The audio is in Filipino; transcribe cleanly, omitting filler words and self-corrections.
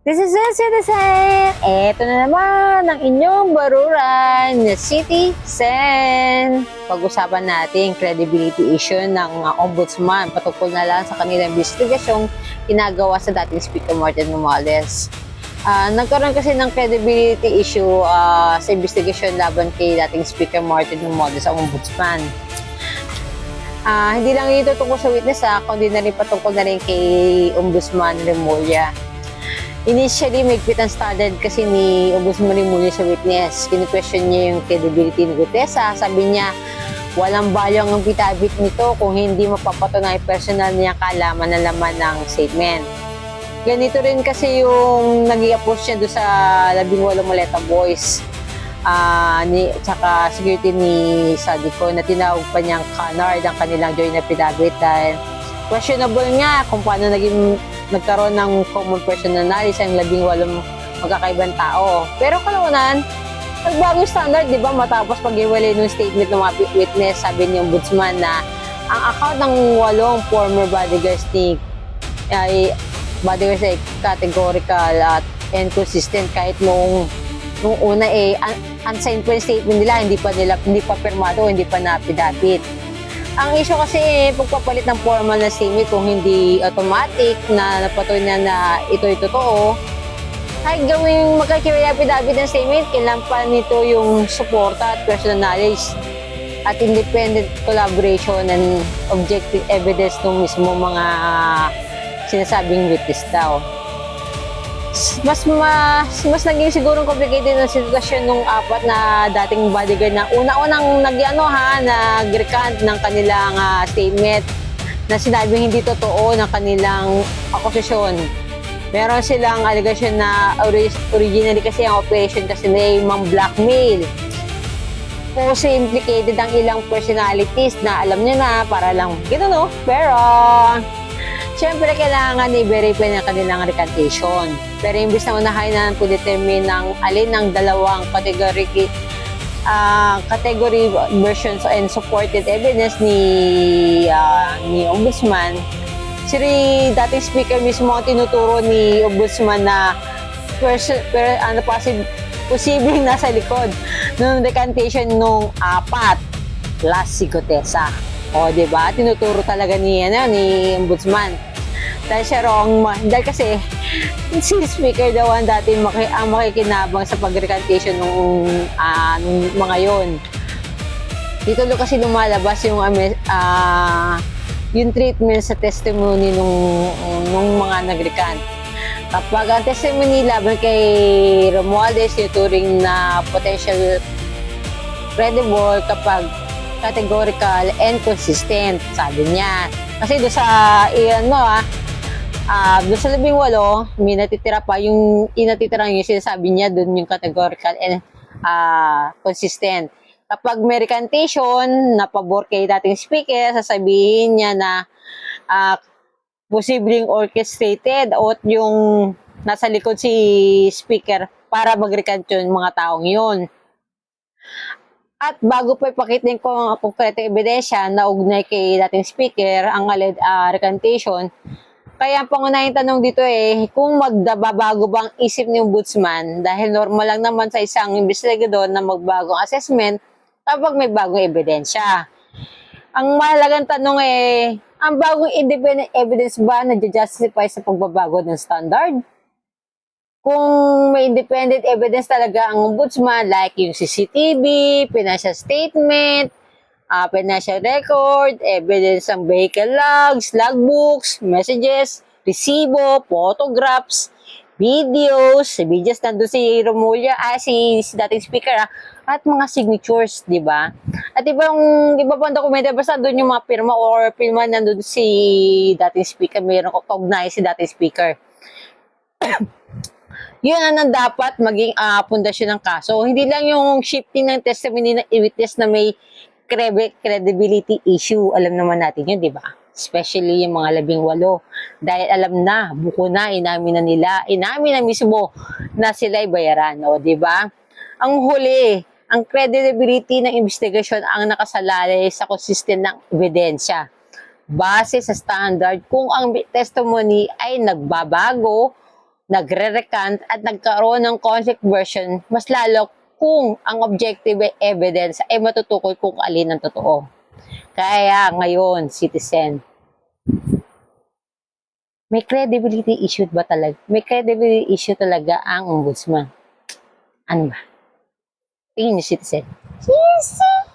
This is it, citizen! Eto na naman ang inyong baruran na citizen. Pag-usapan natin credibility issue ng ombudsman patungkol na lang sa kanilang investigasyong ginagawa sa dating Speaker Martin Romualdez. Nagkaroon kasi ng credibility issue sa investigasyon laban kay dating Speaker Martin Romualdez sa ombudsman. Hindi lang ito tungkol sa witness kundi na rin patungkol na rin kay Ombudsman Remulla. Initially, may quit and started kasi ni Ombudsman Remulla sa witness. Kini-question niya yung credibility ni Gutesa. Sabi niya, walang value ang affidavit nito kung hindi mapapatunay personal niya kaalaman na laman ng statement. Ganito rin kasi yung nag-i-approach niya doon sa 18 Maleta Boys. Tsaka security ni Sadico na tinawag pa niyang canard ang kanilang joint affidavit dahil questionable nga kung paano nagkaroon ng common personal knowledge ang 18 magkakaibang tao. Pero kalaunan, nagbagong standard, di ba? Matapos pag-iwalay ng statement ng mga witness, sabi ni Ombudsman na ang account ng 8 former bodyguards ay categorical at inconsistent kahit nung una unsigned pa yung statement nila, hindi pa pirmado, hindi pa na-affidavit. Ang issue kasi pagpapalit ng formal na statement kung hindi automatic na napatunayan na ito'y totoo, kahit gawing magkakirya-affidavit ng statement, kailangan pa nito yung suporta at personal knowledge at independent collaboration and objective evidence ng mismo mga sinasabing witness daw. Mas naging siguro complicated na sitwasyon nung 4 na dating bodyguard na una-unang nag-recant ng kanilang statement na sinabing hindi totoo ng kanilang akusasyon. Meron silang allegation na originally kasi ang operation kasi na mang blackmail. Kasi implicated ang ilang personalities na alam niyo na para lang gano'n, no? Pero siyempre, kailangan i-verify ng kanilang recantation. Pero imbis na unahin na determine ng alin ng dalawang category versions and supported evidence ni Ombudsman, dating speaker mismo ang tinuturo ni Ombudsman na posibleng nasa likod ng recantation nung 4 plus si Gutesa. O, diba? Tinuturo talaga ni Ombudsman. Dahil siya wrong, dahil kasi si speaker daw ang dati makikinabang sa pag-recantation nung mga yon. Dito kasi lumalabas yung treatment sa testimony nung mga nag-recant. Kapag ang testimony laban kay Romualdez yung turing na potential credible kapag categorical and consistent, sabi niya. Kasi doon sa doon sa 18, may natitira pa yung inatitirang yung sinasabi niya doon yung categorical and consistent. Kapag may recantation na pabor kay dating speaker, sasabihin niya na posibleng orchestrated o yung nasa likod si speaker para mag-recant yung mga taong yun. At bago pa ipakita yung konkretong ebidensya na ugnay kay dating speaker ang recantation, kaya ang pangunahing tanong dito kung magbabago bang isip ni Ombudsman dahil normal lang naman sa isang investigador na magbagong assessment kapag may bagong ebidensya. Ang mahalagang tanong ang bagong independent evidence ba na-justify sa pagbabago ng standard? Kung may independent evidence talaga ang Ombudsman like yung CCTV, financial statement, financial record, evidence ng vehicle logs, logbooks, messages, resibo, photographs, videos nandun si Remulla, si dating speaker at mga signatures, di ba? At iba pang dokumento, basta doon yung mga pirma or pirma nandun si dating speaker, mayroon ko kaugnay si dating speaker. Yun ang dapat maging pundasyon ng kaso. Hindi lang yung shifting ng testimony ng witness na may credibility issue. Alam naman natin yun, di ba? Especially yung mga 18. Dahil alam na, buko na, inamin na mismo na sila'y bayaran. O, di ba? Ang huli, ang credibility ng investigasyon ang nakasalalay sa consistent ng ebidensya. Base sa standard kung ang testimony ay nagbabago nagre-recant at nagkaroon ng conflict version, mas lalo kung ang objective evidence ay matutukoy kung alin ang totoo. Kaya ngayon, citizen, may credibility issue ba talaga? May credibility issue talaga ang ombudsman. Ano ba? Tingin niyo, citizen. Citizen.